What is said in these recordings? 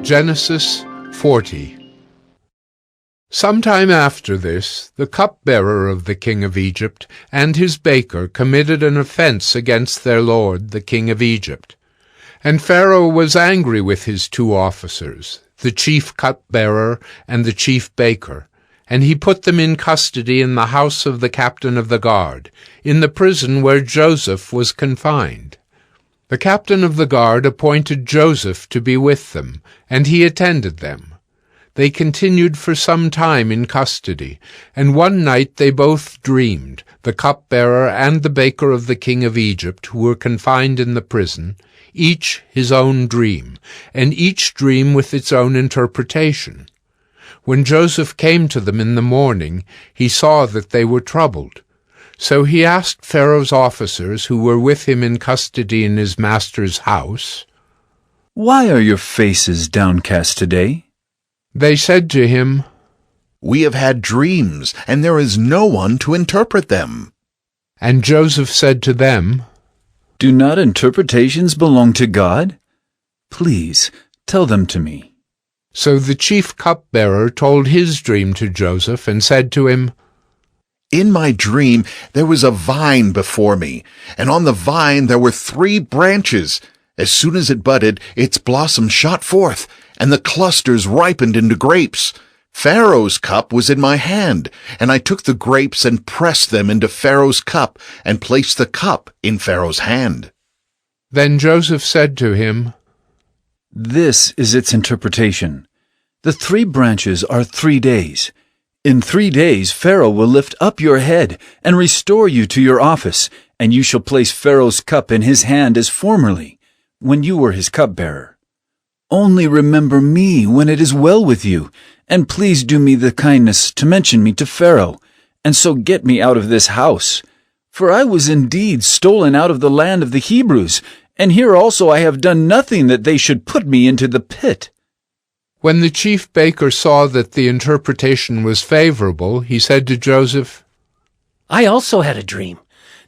Genesis 40. Sometime after this, the cupbearer of the king of Egypt and his baker committed an offense against their lord, the king of Egypt. And Pharaoh was angry with his two officers, the chief cupbearer and the chief baker, and he put them in custody in the house of the captain of the guard, in the prison where Joseph was confined. The captain of the guard appointed Joseph to be with them, and he attended them. They continued for some time in custody, and one night they both dreamed, the cupbearer and the baker of the king of Egypt, who were confined in the prison, each his own dream, and each dream with its own interpretation. When Joseph came to them in the morning, he saw that they were troubled. So he asked Pharaoh's officers, who were with him in custody in his master's house, "Why are your faces downcast today?" They said to him, "We have had dreams, and there is no one to interpret them." And Joseph said to them, "Do not interpretations belong to God? Please, tell them to me." So the chief cupbearer told his dream to Joseph and said to him, "In my dream there was a vine before me, and on the vine there were 3 branches. As soon as it budded, its blossoms shot forth, and the clusters ripened into grapes. Pharaoh's cup was in my hand, and I took the grapes and pressed them into Pharaoh's cup, and placed the cup in Pharaoh's hand." Then Joseph said to him, This is its interpretation. The 3 branches are 3 days. In 3 days Pharaoh will lift up your head and restore you to your office, and you shall place Pharaoh's cup in his hand as formerly, when you were his cupbearer. Only remember me when it is well with you, and please do me the kindness to mention me to Pharaoh, and so get me out of this house. For I was indeed stolen out of the land of the Hebrews, and here also I have done nothing that they should put me into the pit." When the chief baker saw that the interpretation was favorable, he said to Joseph, "I also had a dream.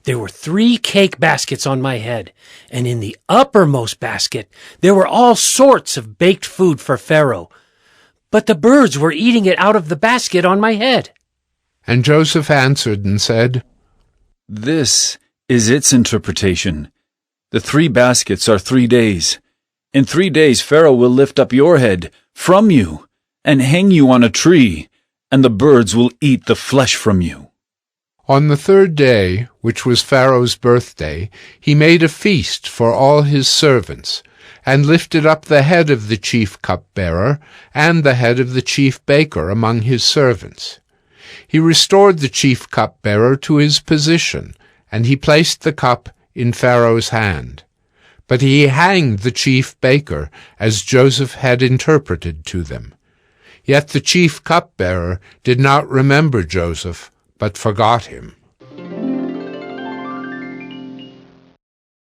There were 3 cake baskets on my head, and in the uppermost basket there were all sorts of baked food for Pharaoh. But the birds were eating it out of the basket on my head." And Joseph answered and said, This is its interpretation. The 3 baskets are 3 days. In 3 days Pharaoh will lift up your head from you and hang you on a tree, and the birds will eat the flesh from you. On the 3rd day, which was Pharaoh's birthday, he made a feast for all his servants, and lifted up the head of the chief cupbearer and the head of the chief baker among his servants. He restored the chief cupbearer to his position, and he placed the cup in Pharaoh's hand. But he hanged the chief baker, as Joseph had interpreted to them. Yet the chief cupbearer did not remember Joseph, but forgot him.